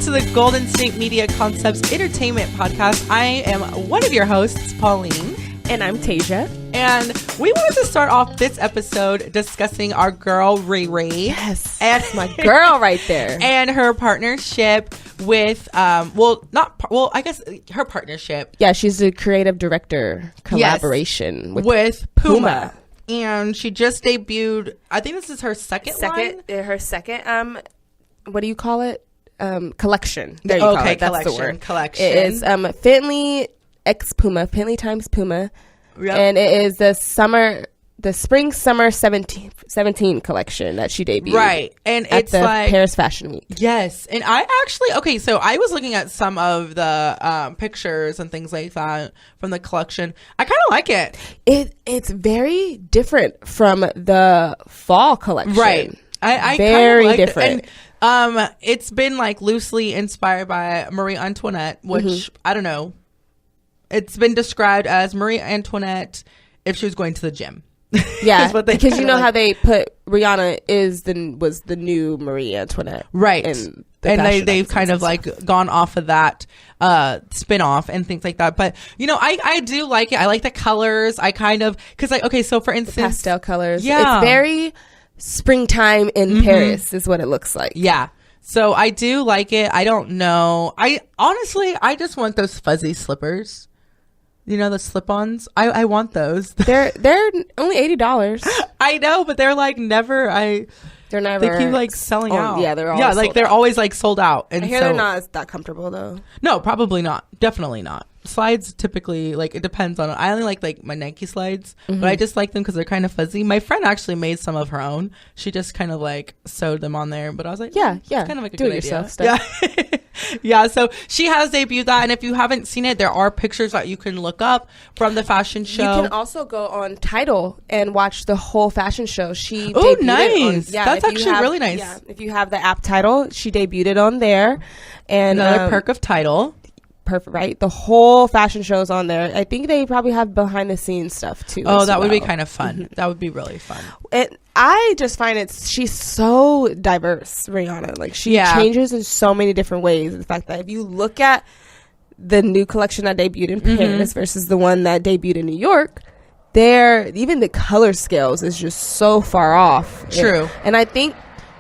to the Golden State Media Concepts Entertainment Podcast. I am one of your hosts, Pauline. And I'm Taejha. And we wanted to start off this episode discussing our girl, Riri. Yes. And my girl right there. And her partnership with, I guess her partnership. Yeah, she's the creative director collaboration with Puma. And she just debuted, I think this is her second line? Her second, what do you call it? Collection. There you go. That's collection. The word. Collection. It is Fenty x Puma, Fenty times Puma. Yep. And it is the spring-summer 17 collection that she debuted. Right. And at it's the like Paris Fashion Week. Yes. And I actually, so I was looking at some of the pictures and things like that from the collection. I kind of like it. It's very different from the fall collection. Right. I very kind of different. It. And it's been like loosely inspired by Marie Antoinette, which I don't know. It's been described as Marie Antoinette if she was going to the gym. Yeah, because you know how they put Rihanna was the new Marie Antoinette, right? And they've kind of like gone off of that spin-off and things like that. But you know, I do like it. I like the colors. I kind of because so for instance, the pastel colors. Yeah, it's very springtime in Paris is what it looks like. Yeah. So I do like it. I don't know. I just want those fuzzy slippers. You know, the slip-ons? I want those. They're only $80. I know, but they're like never. They're never. They keep like selling out. Yeah, they're always like they're always like sold out. And I hear they're not that comfortable though. No, probably not. Definitely not. Slides typically like it depends on. I only like my Nike slides, but I just like them because they're kind of fuzzy. My friend actually made some of her own. She just kind of like sewed them on there, but I was like, yeah, it's kind of like a do good it yourself idea. stuff. Yeah. Yeah, so she has debuted that, and if you haven't seen it, there are pictures that you can look up from the fashion show. You can also go on Tidal and watch the whole fashion show. She oh, debuted nice! That's actually really nice. Yeah, if you have the app Tidal, she debuted it on there. And another perk of Tidal. Perfect, right? The whole fashion show is on there. I think they probably have behind the scenes stuff too. Oh, that would be kind of fun. That would be really fun. I just find she's so diverse, Rihanna. Like she changes in so many different ways. The fact that if you look at the new collection that debuted in Paris versus the one that debuted in New York, even the color scales is just so far off. True. And I think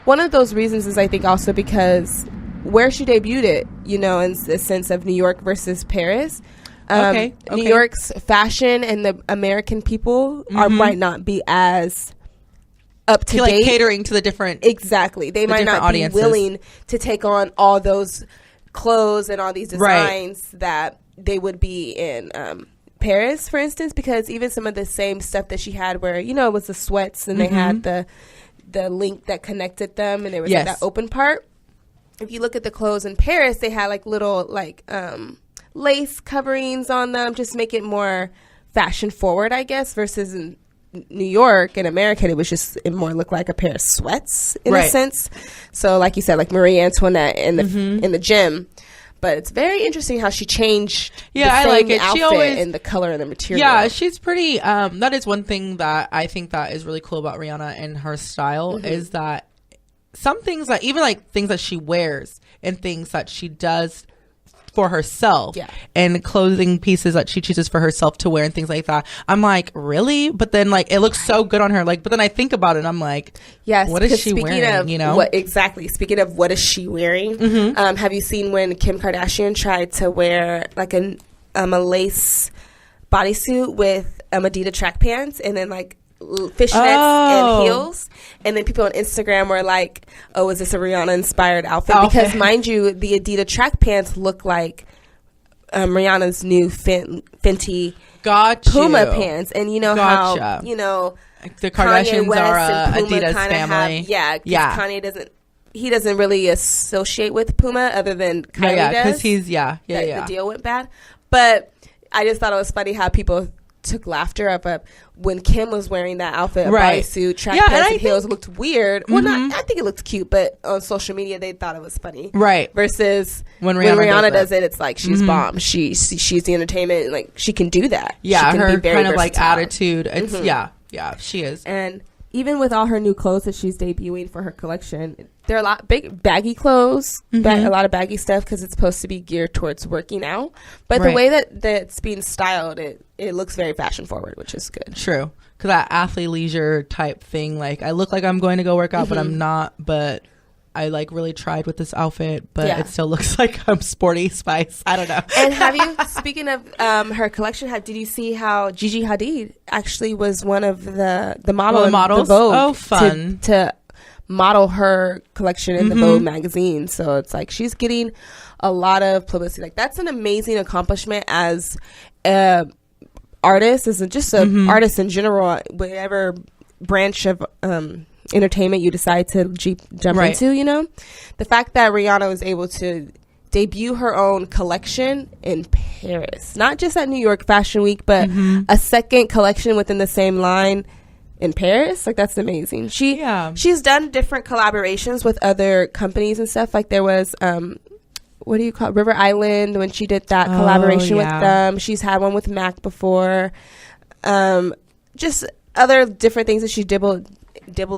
one of those reasons is also because where she debuted it, you know, in the sense of New York versus Paris. New York's fashion and the American people might not be as up to date, catering to the different They might not audiences. Be willing to take on all those clothes and all these designs that they would be in Paris, for instance, because even some of the same stuff that she had where, you know, it was the sweats and they had the link that connected them and there was like that open part. If you look at the clothes in Paris, they had like little lace coverings on them, just make it more fashion forward, I guess, versus in New York and America, it more looked like a pair of sweats in a sense. So like you said, like Marie Antoinette in the gym. But it's very interesting how she changed the same I like it. outfit and the color and the material. Yeah, she's pretty that is one thing that I think that is really cool about Rihanna and her style is that some things that even like things that she wears and things that she does for herself and clothing pieces that she chooses for herself to wear and things like that. I'm like, really? But then like it looks so good on her. Like, but then I think about it and I'm like, what is she wearing? You know? Speaking of what is she wearing? Have you seen when Kim Kardashian tried to wear like a lace bodysuit with Adidas track pants and then like fishnets and heels, and then people on Instagram were like, oh, is this a Rihanna inspired outfit? Because mind you, the Adidas track pants look like Rihanna's new Fenty Puma pants, and you know how you know the Kardashians are a Adidas family. Kanye doesn't really associate with Puma other than Kylie does, because he's the deal went bad. But I just thought it was funny how people took laughter up when Kim was wearing that outfit, a bodysuit, track pants and heels. It looked weird. Well, I think it looked cute, but on social media they thought it was funny. Right. Versus when Rihanna does it, it's like she's bomb. She's the entertainment. Like she can do that. Yeah, she can her be very kind of versatile. like attitude. It's yeah, she is. And even with all her new clothes that she's debuting for her collection, There are a lot big baggy clothes, a lot of baggy stuff because it's supposed to be geared towards working out. But the way that it's being styled, it looks very fashion forward, which is good. True. Because that athlete leisure type thing, like I look like I'm going to go work out, but I'm not. But I like really tried with this outfit, but it still looks like I'm sporty spice. I don't know. And have you, speaking of her collection, did you see how Gigi Hadid actually was one of the models? The Vogue, oh, fun. To model her collection in the Vogue magazine. So it's like she's getting a lot of publicity. Like that's an amazing accomplishment as a artist, as just an artist in general, whatever branch of entertainment you decide to jump into, you know, the fact that Rihanna was able to debut her own collection in Paris, not just at New York Fashion Week, but a second collection within the same line in Paris, like that's amazing. She's done different collaborations with other companies and stuff. Like there was what do you call it? River Island, when she did that collaboration with them. She's had one with MAC before. Just other different things that she dabbled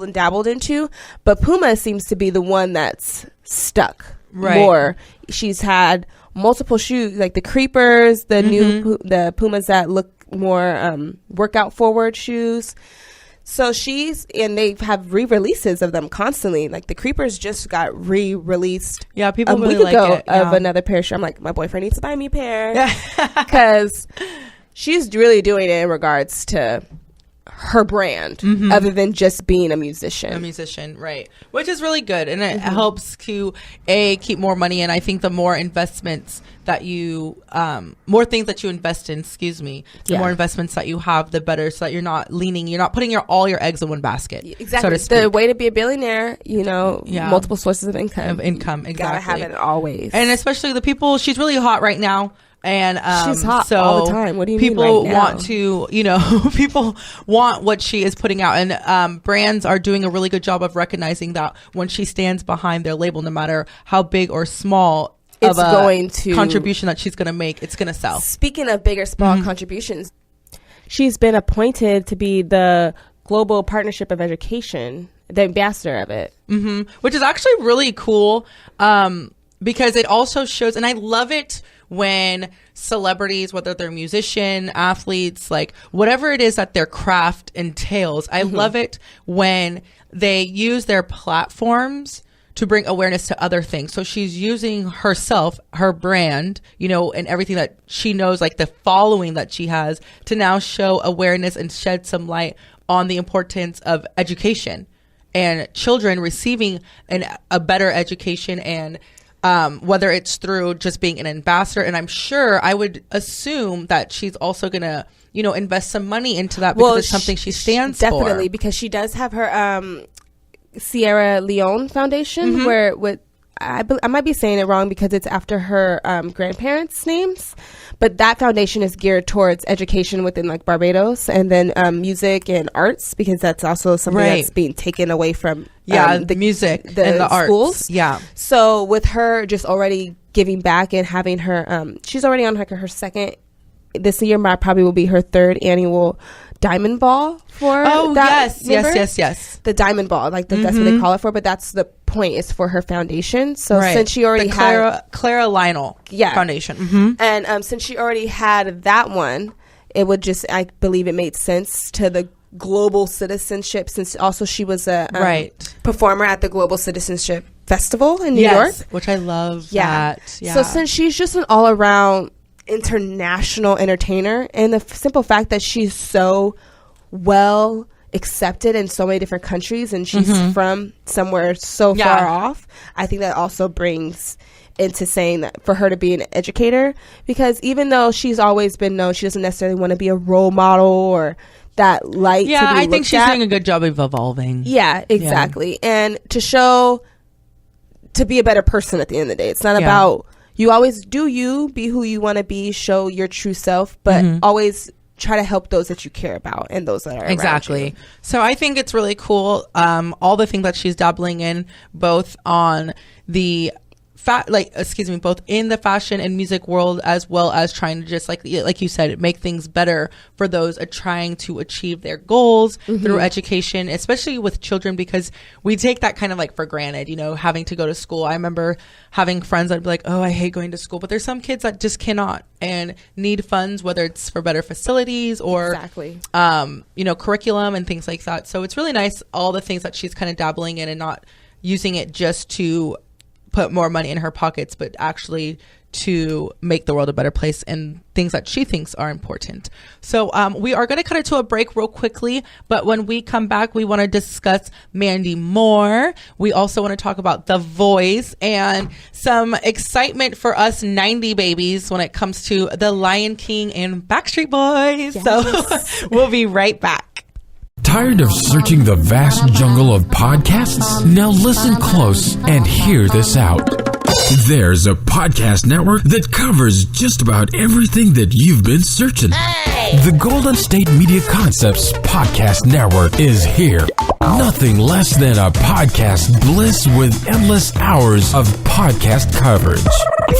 and dabbled into, but Puma seems to be the one that's stuck more. She's had multiple shoes, like the Creepers, the new the Pumas that look more workout forward shoes. So they have re-releases of them constantly. Like the Creepers just got re-released people a really week like ago it, of another pair of shoes. I'm like, my boyfriend needs to buy me a pair because she's really doing it in regards to her brand other than just being a musician, right, which is really good, and it helps to keep more money. And I think the more investments that you more things that you invest in, the more investments that you have, the better, so that you're not putting all your eggs in one basket. Exactly. So the way to be a billionaire, you know, multiple sources of income, exactly. Gotta have it always. And especially the people, she's really hot right now. And she's hot so all the time. What do you mean people right now? want to, people want what she is putting out, and brands are doing a really good job of recognizing that when she stands behind their label, no matter how big or small it's going to contribution that she's going to make, it's going to sell. Speaking of big or small contributions, she's been appointed to be the Global Partnership of Education, the ambassador of it, which is actually really cool, because it also shows, and I love it when celebrities, whether they're musician, athletes, like whatever it is that their craft entails, I love it when they use their platforms to bring awareness to other things. So she's using herself, her brand, and everything that she knows, like the following that she has, to now show awareness and shed some light on the importance of education and children receiving a better education, and whether it's through just being an ambassador. And I'm sure, I would assume that she's also going to, invest some money into that, because it's something she stands for. Definitely, because she does have her Sierra Leone Foundation, where I might be saying it wrong because it's after her grandparents' names, but that foundation is geared towards education within like Barbados, and then music and arts, because that's also something that's being taken away from the music and the schools. Arts. So with her just already giving back and having her, she's already on her second. This year probably will be her third annual Diamond Ball for yes. The Diamond Ball, like that's what they call it for, but that's the point, is for her foundation. So since she already had Clara Lionel Foundation, and since she already had that one, it would just, I believe it made sense to the global citizenship, since also she was a performer at the Global Citizenship Festival in New York, which I love. That so since she's just an all-around international entertainer, and the simple fact that she's so well accepted in so many different countries, and she's from somewhere so far off, I think that also brings into saying that for her to be an educator, because even though she's always been known, she doesn't necessarily want to be a role model or that light. I think she's doing a good job of evolving. Exactly. And to be a better person at the end of the day. It's not about, you always be who you want to be, show your true self, but always try to help those that you care about and those that are around you. So I think it's really cool, all the things that she's dabbling in, both on the both in the fashion and music world, as well as trying to just like you said, make things better for those trying to achieve their goals through education, especially with children, because we take that kind of like for granted, you know, having to go to school. I remember having friends that'd be like, oh, I hate going to school, but there's some kids that just cannot and need funds, whether it's for better facilities or you know, curriculum and things like that. So it's really nice, all the things that she's kind of dabbling in and not using it just to put more money in her pockets, but actually to make the world a better place and things that she thinks are important. So we are going to cut it to a break real quickly, but when we come back, we want to discuss Mandy Moore. We also want to talk about The Voice and some excitement for us 90 babies when it comes to The Lion King and Backstreet Boys. Yes. So we'll be right back. Tired of searching the vast jungle of podcasts? Now listen close and hear this out. There's a podcast network that covers just about everything that you've been searching. The Golden State Media Concepts Podcast Network is here. Nothing less than a podcast bliss with endless hours of podcast coverage.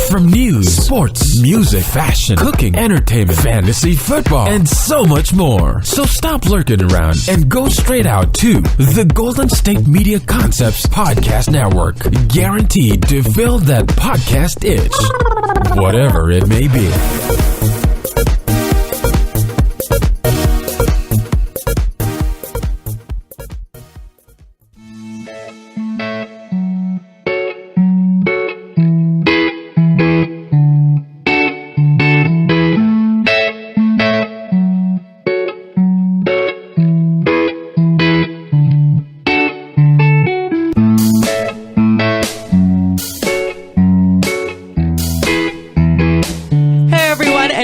From news, sports, music, fashion, cooking, entertainment, fantasy, football, and so much more. So stop lurking around and go straight out to the Golden State Media Concepts Podcast Network. Guaranteed to fill that podcast itch, whatever it may be.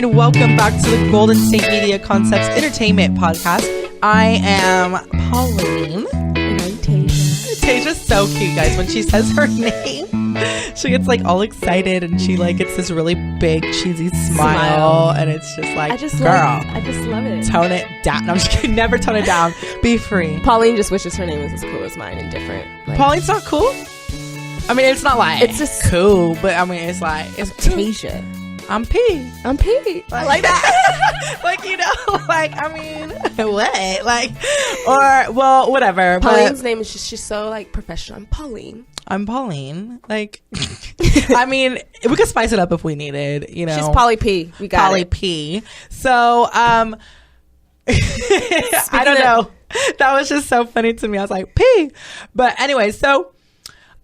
Welcome back to the Golden State Media Concepts Entertainment Podcast. I am Pauline. And I'm Taejha. Taejha's so cute, guys. When she says her name, she gets like all excited and she like gets this really big cheesy smile. And it's just like, I just love it. Tone it down. No, I'm just kidding. Never tone it down. Be free. Pauline just wishes her name was as cool as mine and different. Like, Pauline's not cool? I mean, it's not like it's just cool, but I mean, it's like it's Taejha. I'm P. I like that. Like, you know, like, I mean, what? Like, or, well, whatever. Pauline's name is just, she's so, like, professional. I'm Pauline. Like, I mean, we could spice it up if we needed, you know. She's Polly P. We got Polly P. So, I don't know. That was just so funny to me. I was like, P. But anyway, so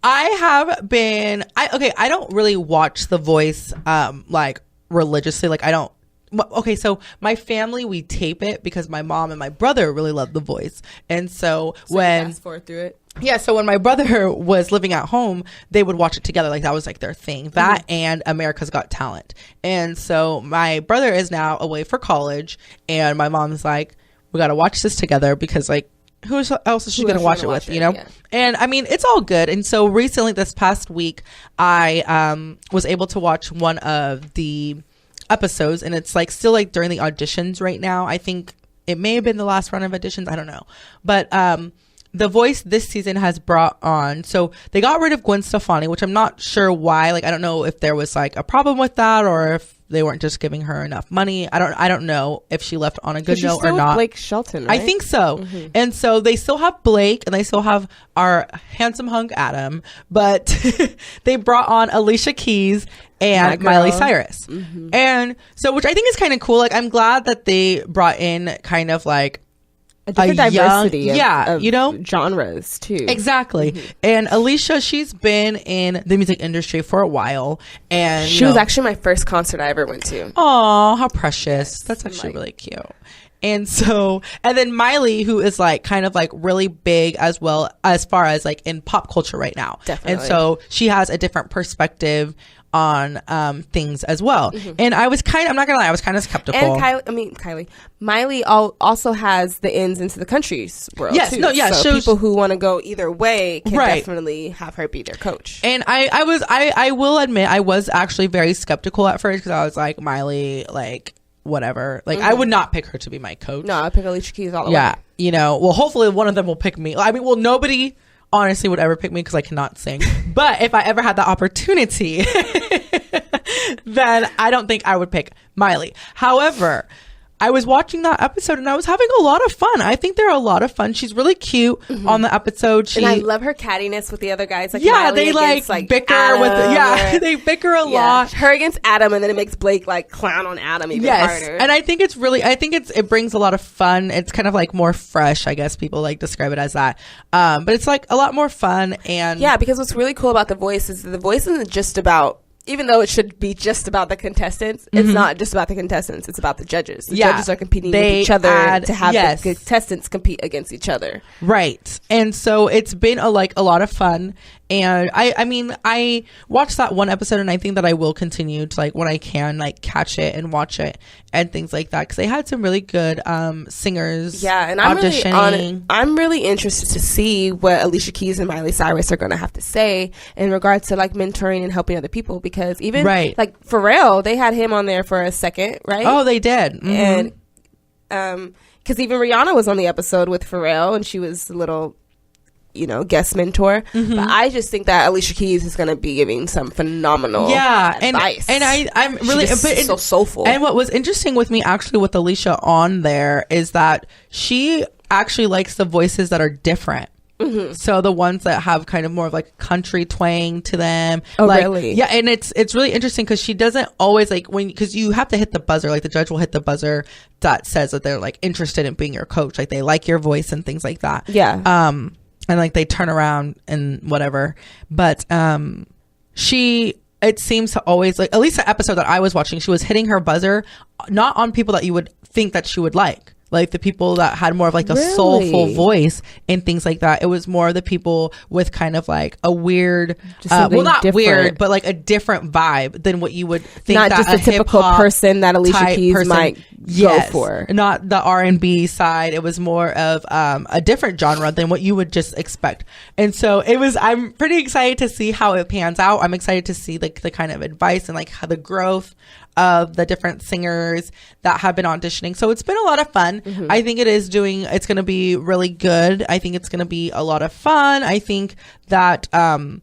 I have been, I don't really watch The Voice, like religiously. Like so my family, we tape it because my mom and my brother really love The Voice. And so when, fast forward through it. Yeah. So when my brother was living at home, they would watch it together. Like that was like their thing, that and America's Got Talent. And so my brother is now away for college and my mom's like, we got to watch this together because like, who else is she going to watch it with, you know? Yeah. And I mean, it's all good. And so recently, this past week, I was able to watch one of the episodes, and it's like still like during the auditions right now. I think it may have been the last round of auditions. I don't know. But The Voice this season has brought on, so they got rid of Gwen Stefani, which I'm not sure why. Like, I don't know if there was like a problem with that or if they weren't just giving her enough money. I don't know if she left on a good note or not. Blake Shelton, right? I think so. Mm-hmm. And so they still have Blake and they still have our handsome hunk Adam, but they brought on Alicia Keys and Miley Cyrus. Mm-hmm. And so, which I think is kind of cool. Like, I'm glad that they brought in kind of like a different diversity of you know, genres too. Exactly. Mm-hmm. And Alicia, she's been in the music industry for a while, and she was actually my first concert I ever went to. Oh, how precious. That's actually really cute. And so, and then Miley, who is like kind of like really big as well as far as like in pop culture right now. Definitely. And so she has a different perspective on things as well. Mm-hmm. And I was I'm not gonna lie, I was kind of skeptical. And Miley also has the ins into the country's world. Yes, too. no, yeah. So people who want to go either way can definitely have her be their coach. And I will admit, I was actually very skeptical at first because I was like, Miley, like, whatever. Like, I would not pick her to be my coach. No, I pick Alicia Keys all the way. Yeah, you know, well, hopefully one of them will pick me. I mean, well, nobody honestly would ever pick me because I cannot sing. But if I ever had the opportunity, then I don't think I would pick Miley. However, I was watching that episode and I was having a lot of fun. I think they're a lot of fun. She's really cute on the episode. And I love her cattiness with the other guys. Like, yeah, Miley they against, bicker Adam, with they bicker a lot. Her against Adam, and then it makes Blake clown on Adam even harder. And I think it brings a lot of fun. It's kind of more fresh, I guess people describe it as that. But it's a lot more fun. And yeah, because what's really cool about The Voice is The Voice isn't just about, even though it should be just about the contestants, it's not just about the contestants. It's about the judges. The judges are competing with each other to have the contestants compete against each other. Right. And so it's been a lot of fun. And I watched that one episode, and I think that I will continue to when I can catch it and watch it and things like that, because they had some really good singers. Yeah, and I'm really interested to see what Alicia Keys and Miley Cyrus are going to have to say in regards to mentoring and helping other people, because even Pharrell, they had him on there for a second, right? Oh, they did. And because even Rihanna was on the episode with Pharrell, and she was a little guest mentor. But I just think that Alicia Keys is going to be giving some phenomenal advice. And I'm really so soulful. And what was interesting with me actually with Alicia on there is that she actually likes the voices that are different. So the ones that have kind of more of country twang to them. Oh, really? Yeah, and it's really interesting because she doesn't always because you have to hit the buzzer. The judge will hit the buzzer that says that they're interested in being your coach. They like your voice and things like that. Yeah. And they turn around and whatever. But it seems to always at least the episode that I was watching, she was hitting her buzzer not on people that you would think that she would like the people that had more of a soulful voice and things like that. It was more the people with kind of a weird, not different. Weird, but a different vibe than what you would think. Not that just a typical person that Alicia Keys might go for. Not the R&B side. It was more of a different genre than what you would just expect. And so I'm pretty excited to see how it pans out. I'm excited to see the kind of advice and how the growth of the different singers that have been auditioning. So it's been a lot of fun. I think it's going to be really good. I think it's going to be a lot of fun. I think that Miley,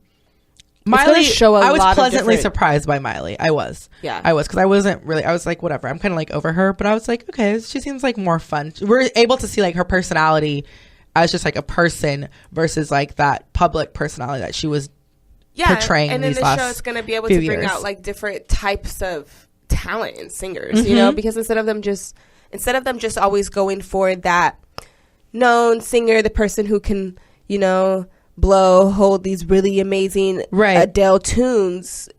I was pleasantly surprised by Miley. I was. Yeah. I was, because I wasn't really, I was whatever. I'm kind of over her, but I was okay, she seems more fun. We're able to see her personality as just a person versus that public personality that she was portraying. And then the show is going to be able to bring out different types of talent in singers, because instead of them just always going for that known singer, the person who can hold these really amazing Adele tunes,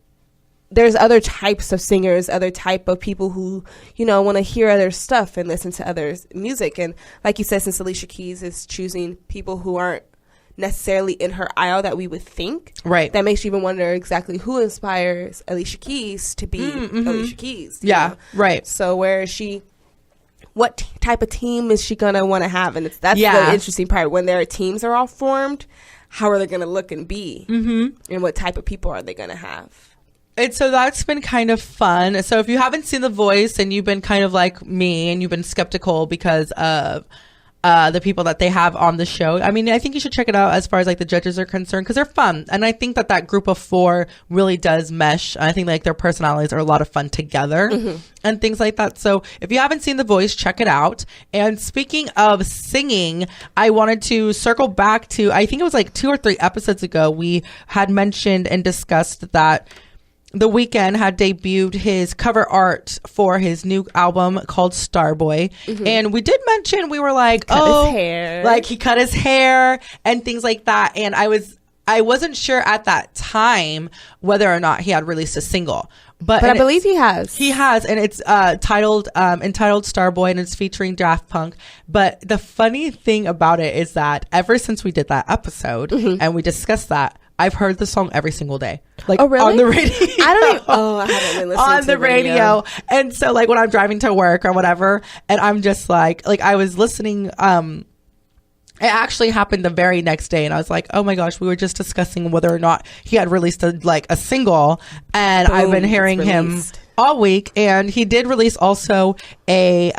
there's other types of singers, other type of people who want to hear other stuff and listen to others' music. And like you said, since Alicia Keys is choosing people who aren't necessarily in her aisle that we would think, that makes you even wonder exactly who inspires Alicia Keys to be Alicia Keys. So where is she, what type of team is she gonna want to have? And that's the interesting part. When their teams are all formed, how are they gonna look and be, and what type of people are they gonna have? And so that's been kind of fun. So if you haven't seen The Voice and you've been kind of like me and you've been skeptical because of the people that they have on the show, I think you should check it out as far as the judges are concerned, because they're fun. And I think that group of 4 really does mesh. I think their personalities are a lot of fun together and things like that. So if you haven't seen The Voice, check it out. And speaking of singing, I wanted to circle back to, I think it was 2 or 3 episodes ago, we had mentioned and discussed that The Weeknd had debuted his cover art for his new album called Starboy. And we did mention, we were his hair. He cut his hair and things like that. And I wasn't sure at that time whether or not he had released a single. But I believe he has. He has, and it's entitled Starboy, and it's featuring Daft Punk. But the funny thing about it is that ever since we did that episode and we discussed that, I've heard the song every single day. Oh, really? On the radio. I haven't been listening on to the radio. And so when I'm driving to work or whatever, and I'm just I was listening, it actually happened the very next day, and I was oh my gosh, we were just discussing whether or not he had released a single, and I've been hearing him all week. And he did release also a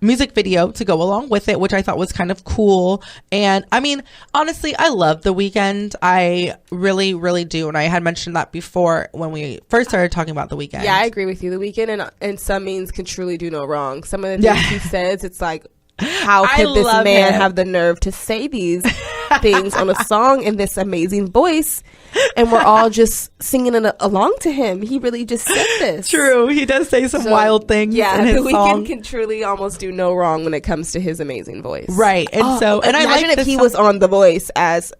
music video to go along with it, which I thought was kind of cool. And I mean, honestly, I love The Weeknd. I really, really do. And I had mentioned that before when we first started talking about The Weeknd. Yeah, I agree with you. The Weeknd and some means can truly do no wrong. Some of the things he says, it's like, how could this man have the nerve to say these things on a song in this amazing voice? And we're all just singing it along to him. He really just said this. True. He does say some wild things. Yeah, in his The song. Weeknd can truly almost do no wrong when it comes to his amazing voice. Right. And and I imagine if he was on The Voice as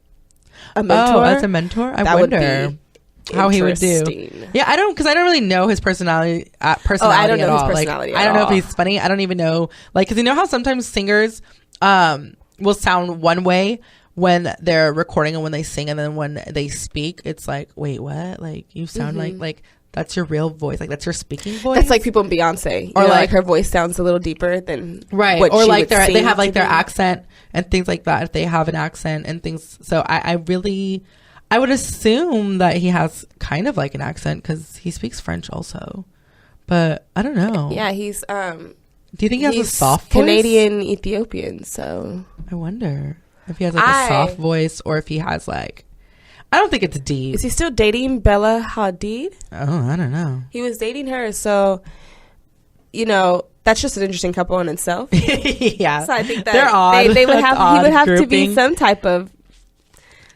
a mentor. Oh, as a mentor? I wonder how he would do. Yeah, I don't really know his personality I don't know at his all. personality I don't know if he's funny. I don't even know, because you know how sometimes singers will sound one way when they're recording and when they sing, and then when they speak it's like, wait, what? Like, you sound like that's your real voice, like that's your speaking voice. That's like people in Beyonce, or like her voice sounds a little deeper than right, or like they have like their accent and things like that, if they have an accent and things. So I would assume that he has kind of like an accent because he speaks French also, but I don't know. Yeah, he's do you think he has a soft voice? Canadian Ethiopian, so I wonder if he has like a soft voice, or if he has like, I don't think it's deep. Is he still dating Bella Hadid? Oh, I don't know. He was dating her, so that's just an interesting couple in itself. Yeah, so I think that they're odd. They would have he would have grouping. to be some type of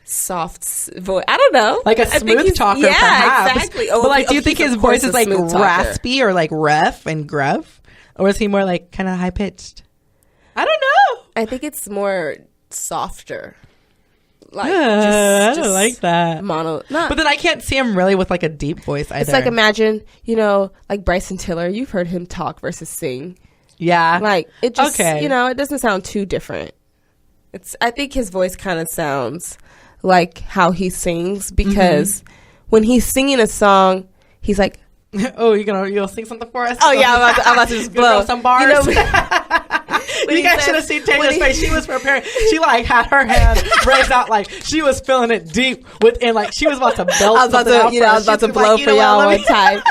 soft voice. I don't know, like a smooth talker. Yeah, perhaps. Exactly. But like, do you think his voice is like raspy or like rough and gruff, or is he more like kind of high pitched? I don't know. I think it's more softer. Like, I don't like that. But then I can't see him really with like a deep voice either. It's like, imagine, like Bryson Tiller. You've heard him talk versus sing. Yeah. Like, it just, it doesn't sound too different. I think his voice kind of sounds like how he sings, because when he's singing a song, he's like, oh, you'll sing something for us? Oh, yeah, I'm about to just blow some bars. You guys should have seen Taylor's face. She was prepared. She like had her hand raised out, like she was feeling it deep within, like she was about to belt. I was about to blow for y'all one time.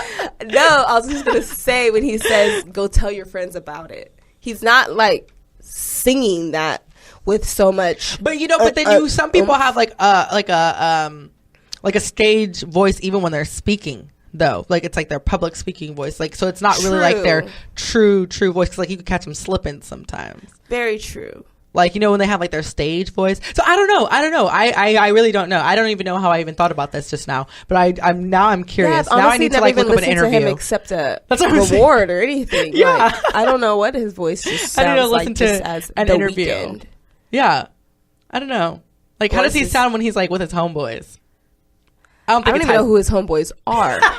No, I was just gonna say, when he says, "Go tell your friends about it," he's not like singing that with so much. But but then some people have like a stage voice even when they're speaking. Though, like, it's like their public speaking voice, like, so it's not really like their true voice, because like you could catch them slipping sometimes. Very true. Like, when they have like their stage voice. So I don't know. I really don't know. I don't even know how I even thought about this just now. But I'm curious. Yeah, now I need to like look up an interview. To him accept a reward or anything. Yeah, like, I don't know what his voice just sounds like. Listen to just as an interview. Weeknd. Yeah, I don't know. Like, how does he sound when he's like with his homeboys? I don't even know who his homeboys are. Like,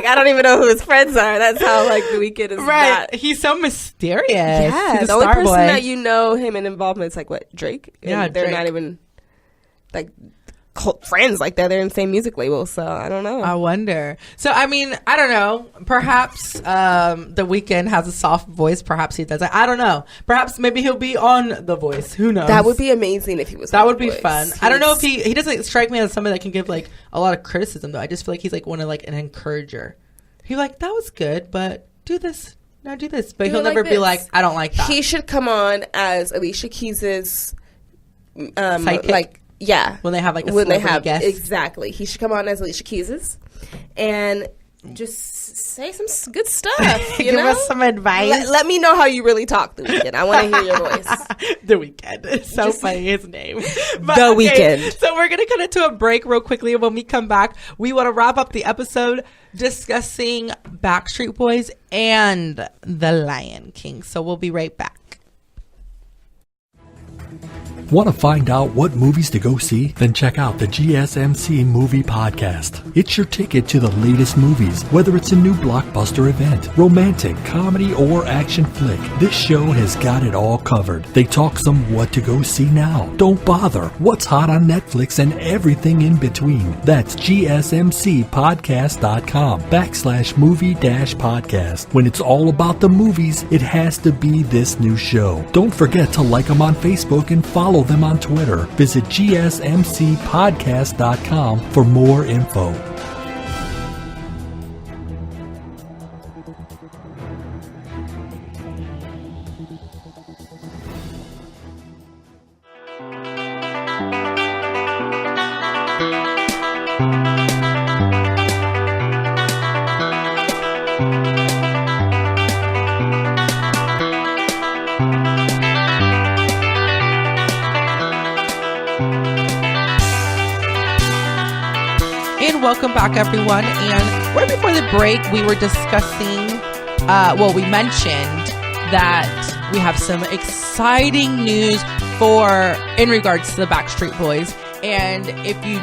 I don't even know who his friends are. That's how like The Weeknd is. Right, he's so mysterious. Yeah, the only person that him in involvement is like what, Drake. And they're not even like friends like that. They're in the same music label, so I don't know. I wonder. So I mean, I don't know. Perhaps The Weeknd has a soft voice. Perhaps he doesn't. I don't know. Perhaps maybe he'll be on The Voice. Who knows? That would be amazing if he was. That would be fun. I don't know if he doesn't strike me as somebody that can give like a lot of criticism though. I just feel like he's like one of like an encourager. He's like, that was good, but do this. Now do this. But he'll never be like, I don't like that. He should come on as Alicia Keys's sidekick. Like. Yeah. When they have like a celebrity guest. Exactly. He should come on as Alicia Keys's and just say some good stuff. Give us some advice. Let me know how you really talk, The Weeknd. I want to hear your voice. The Weeknd. It's so funny, his name. But, The Weeknd. So we're going to cut into a break real quickly. When we come back, we want to wrap up the episode discussing Backstreet Boys and The Lion King. So we'll be right back. Want to find out what movies to go see? Then check out the GSMC Movie Podcast. It's your ticket to the latest movies, whether it's a new blockbuster event, romantic, comedy, or action flick. This show has got it all covered. They talk some what to go see now, don't bother, what's hot on Netflix, and everything in between. That's GSMCpodcast.com/movie-podcast. When it's all about the movies, it has to be this new show. Don't forget to like them on Facebook and follow them on Twitter. Visit GSMCpodcast.com for more info. Welcome back, everyone. And right before the break, we were discussing, we mentioned that we have some exciting news in regards to the Backstreet Boys. And if you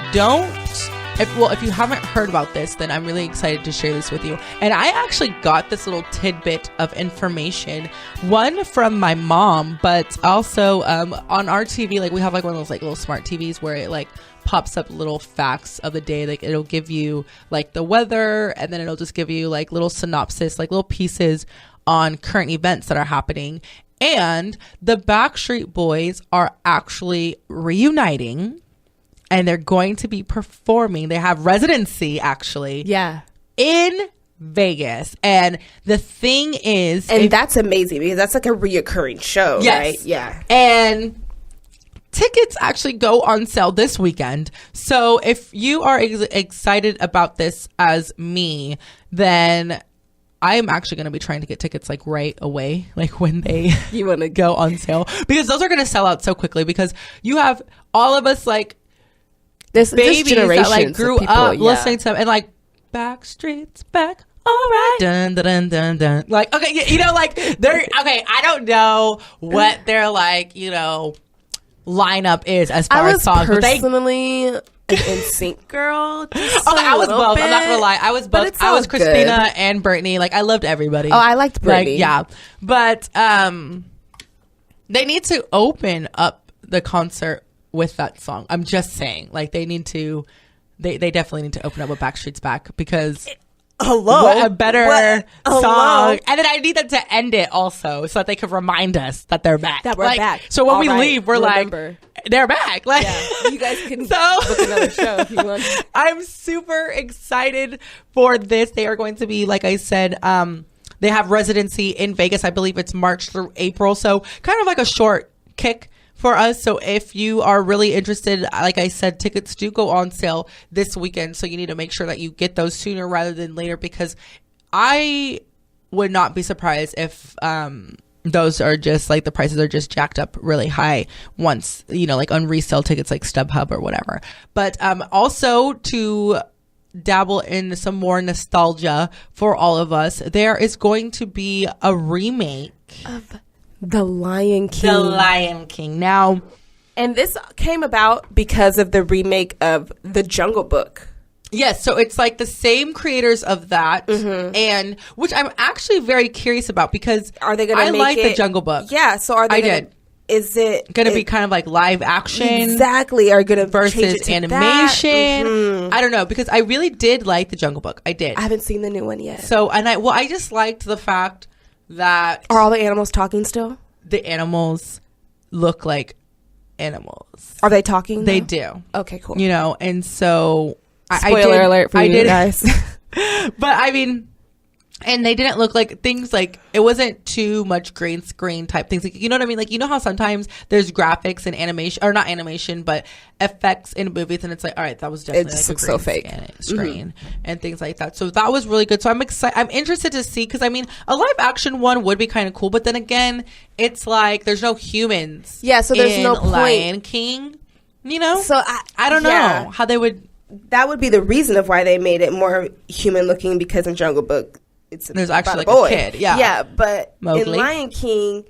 haven't heard about this, then I'm really excited to share this with you. And I actually got this little tidbit of information, one from my mom, but also on our TV, like we have like one of those like little smart TVs where it like pops up little facts of the day. Like it'll give you like the weather, and then it'll just give you like little synopsis, like little pieces on current events that are happening. And the Backstreet Boys are actually reuniting, and they're going to be performing. They have residency actually. Yeah. In Vegas. And the thing is, and that's amazing because that's like a reoccurring show, yes, right? Yeah. And tickets actually go on sale this weekend. So if you are excited about this as me, then I am actually going to be trying to get tickets like right away, like when they you want to go on sale, because those are going to sell out so quickly, because you have all of us like this babies that like grew up listening to them, and like Backstreet's back. All right. Dun, dun, dun, dun, dun. Like, okay, you know, like they're okay. I don't know what they're like, you know, lineup is as far as songs. I was personally an NSYNC girl. I was both. I'm not gonna lie. I was both. I was Christina and Britney. Like I loved everybody. Oh, I liked Britney. Like, yeah, but they need to open up the concert with that song. I'm just saying. Like they need to. They definitely need to open up with Backstreet's Back, because. What a better song. And then I need them to end it also, so that they could remind us that they're back. That we're like, back. So when we leave, we're like, they're back. Like, yeah. You guys can book another show if you want. I'm super excited for this. They are going to be, like I said, they have residency in Vegas. I believe it's March through April. So kind of like a short kick for us. So if you are really interested, like I said, tickets do go on sale this weekend. So you need to make sure that you get those sooner rather than later, because I would not be surprised if those are just like the prices are just jacked up really high once, you know, like on resale tickets like StubHub or whatever. But also to dabble in some more nostalgia for all of us, there is going to be a remake of The Lion King. The Lion King. Now, and this came about because of the remake of The Jungle Book. Yes, so it's like the same creators of that, and which I'm actually very curious about, because are they going to make like The Jungle Book. Yeah, so are they is it going to be kind of like live action? Exactly. Are going to versus animation? I don't know, because I really did like The Jungle Book. I did. I haven't seen the new one yet. So, I just liked the fact that are all the animals talking still? The animals look like animals. Are they talking? They do. Okay, cool. You know, and so spoiler alert for you guys. But I mean, and they didn't look like things like, it wasn't too much green screen type things. Like, you know what I mean? Like, you know how sometimes there's graphics and animation, or not animation, but effects in movies, and it's like, all right, that was definitely like a green so fake screen and things like that. So that was really good. So I'm excited. I'm interested to see, because I mean, a live action one would be kind of cool, but then again, it's like there's no humans. Yeah, so there's no point. Lion King, you know. So I don't know how they would. That would be the reason of why they made it more human looking, because in Jungle Book, there's actually like a kid. Yeah, but Mowgli. In Lion King,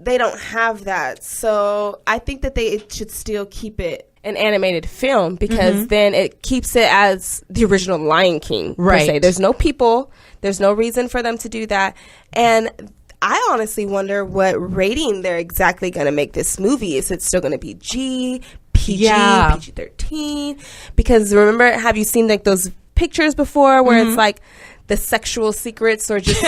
they don't have that. So I think that they should still keep it an animated film, because then it keeps it as the original Lion King. Right. Per se. There's no people. There's no reason for them to do that. And I honestly wonder what rating they're exactly going to make this movie. Is it still going to be G, PG, PG-13? Because remember, have you seen like those pictures before where it's like the sexual secrets, or just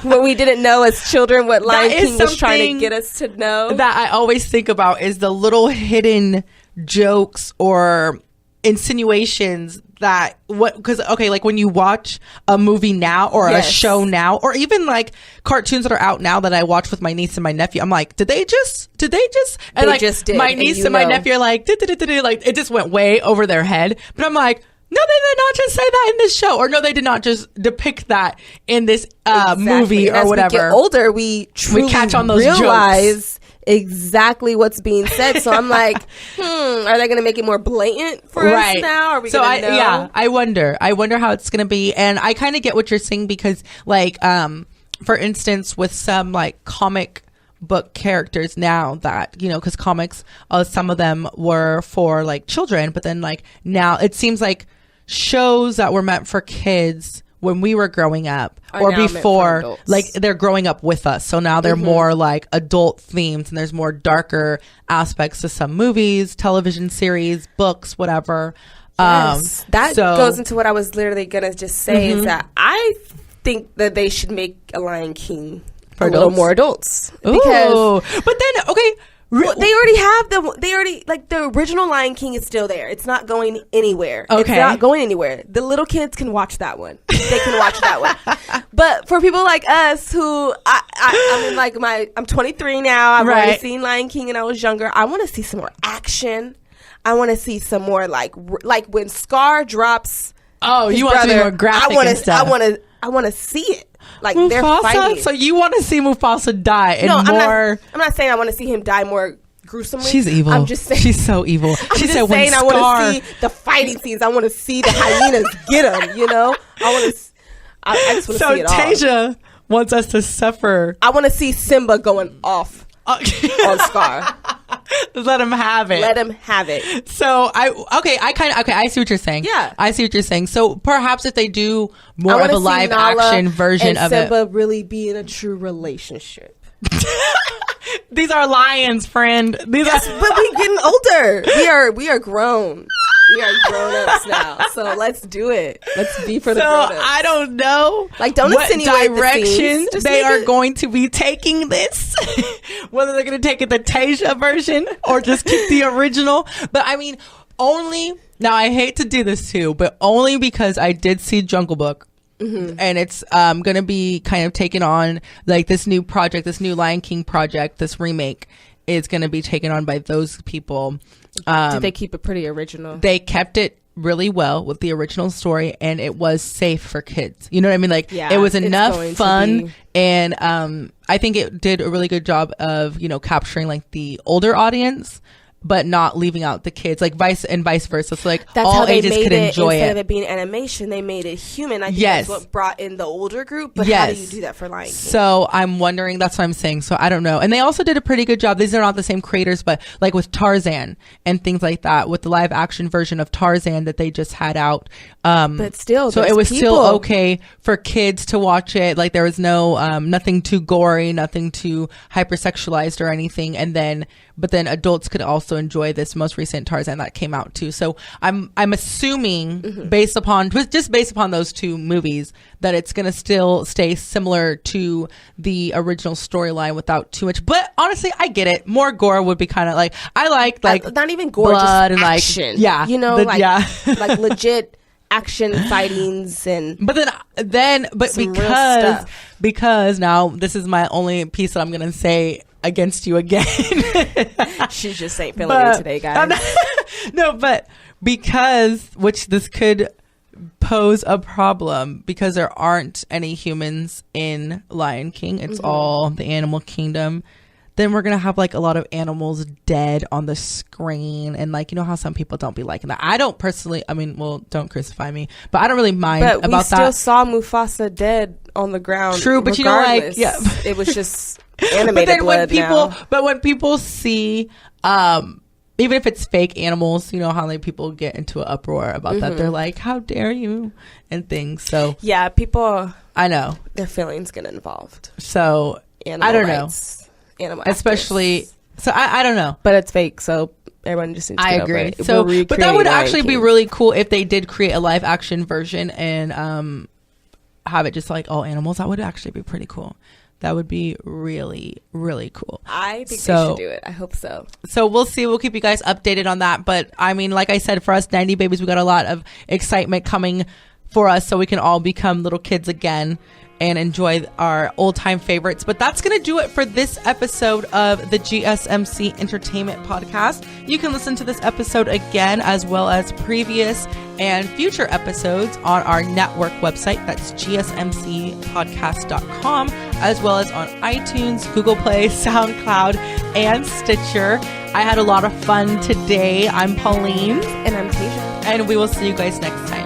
what we didn't know as children, what Lion King was trying to get us to know? That I always think about is the little hidden jokes or insinuations that because okay, like when you watch a movie now or a show now, or even like cartoons that are out now that I watch with my niece and my nephew, I'm like, did they just and they like just did, my niece and my nephew are like like it just went way over their head. But I'm like, no, they did not just say that in this show, or no, they did not just depict that in this movie or whatever. As we get older, we truly catch on those realize exactly what's being said. So I'm like, are they going to make it more blatant for us now? Are we going to know? Yeah, I wonder how it's going to be. And I kind of get what you're saying, because like, for instance, with some like comic book characters now that, you know, because comics, some of them were for like children, but then like now it seems like shows that were meant for kids when we were growing up or before, like they're growing up with us. So now they're more like adult themes, and there's more darker aspects to some movies, television series, books, whatever. Yes. That goes into what I was literally going to just say is that I think that they should make a Lion King for a little more adults. Because, but then, okay. Well, they already have the original Lion King is still there. It's not going anywhere. Okay. It's not going anywhere. The little kids can watch that one. They can watch that one. But for people like us who, I mean, like I'm 23 now. I've already seen Lion King and I was younger. I want to see some more action. I want to see some more like when Scar drops. Oh, you want to see more graphic and stuff. I want to see it. Like Mufasa? They're fighting. So you want to see Mufasa die and more? I'm not saying I want to see him die more gruesomely. She's evil. I'm just saying she's so evil. She said when Scar, I want to see the fighting scenes. I want to see the hyenas get him. You know, I just want to see it all. So Taejha wants us to suffer. I want to see Simba going off on Scar. Let him have it. Let him have it. So I see what you're saying. Yeah, I see what you're saying. So perhaps if they do more of a live action version of Simba it, Simba really be in a true relationship. These are lions, friend. But we're getting older. We are grown. We are grown-ups now, so let's do it. Let's be for the grown-ups. So I don't know, like, don't insinuate direction they are going to be taking this. Whether they're going to take it the Taejha version or just keep the original. But I mean, only now. I hate to do this too, but only because I did see Jungle Book. And it's going to be kind of taken on like this new project, this new Lion King project, this remake is going to be taken on by those people. Did they keep it pretty original? They kept it really well with the original story, and it was safe for kids. You know what I mean? Like, it was enough fun, and I think it did a really good job of, you know, capturing like the older audience, but not leaving out the kids, like vice versa. So like that's all ages could enjoy it. Instead of it being animation, they made it human. I think that's what brought in the older group. But how do you do that for Lion King? So I'm wondering, that's what I'm saying. So I don't know. And they also did a pretty good job. These are not the same creators, but like with Tarzan and things like that, with the live action version of Tarzan that they just had out. But still, so it was still okay for kids to watch it. Like there was no, nothing too gory, nothing too hypersexualized or anything. But then adults could also enjoy this most recent Tarzan that came out too. So I'm assuming based upon those two movies that it's going to still stay similar to the original storyline without too much. But honestly, I get it. More gore would be kind of like, I like not even gore, blood just and action. Like, you know, like legit action fightings and because now this is my only piece that I'm going to say against you again. She just ain't feeling it today, guys. No, but which this could pose a problem because there aren't any humans in Lion King. It's all the animal kingdom. Then we're going to have like a lot of animals dead on the screen. And like, you know how some people don't be liking that. I don't personally, I mean, well, don't crucify me, but I don't really mind about that. But we still saw Mufasa dead on the ground. True, but regardless. You know, like, it was just animated blood But when people see, even if it's fake animals, you know how like people get into an uproar about that. They're like, how dare you? And things. So yeah, people, I know their feelings get involved. So I don't know. Animal especially actors. So I don't know, but it's fake, so everyone just needs to get agree over it. So but that would actually be really cool if they did create a live action version and have it just like all animals. That would actually be pretty cool. That would be really, really cool. I think they should do it. I hope so. So we'll see. We'll keep you guys updated on that. But I mean, like I said, for us 90 babies, we got a lot of excitement coming for us so we can all become little kids again and enjoy our old time favorites. But that's going to do it for this episode of the GSMC Entertainment Podcast. You can listen to this episode again, as well as previous and future episodes on our network website. That's gsmcpodcast.com, as well as on iTunes, Google Play, SoundCloud, and Stitcher. I had a lot of fun today. I'm Pauline. And I'm Taejha. And we will see you guys next time.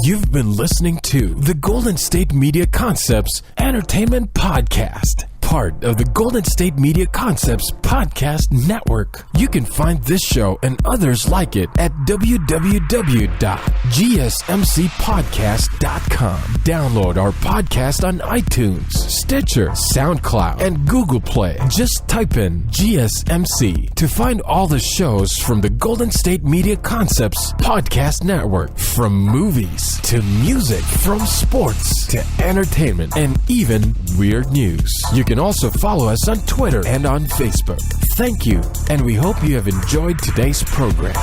You've been listening to the Golden State Media Concepts Entertainment Podcast, part of the Golden State Media Concepts Podcast Network. You can find this show and others like it at www.gsmcpodcast.com. Download our podcast on iTunes, Stitcher, SoundCloud, and Google Play. Just type in GSMC to find all the shows from the Golden State Media Concepts Podcast Network. From movies to music, from sports to entertainment, and even weird news. You can also follow us on Twitter and on Facebook. Thank you, and we hope you have enjoyed today's program.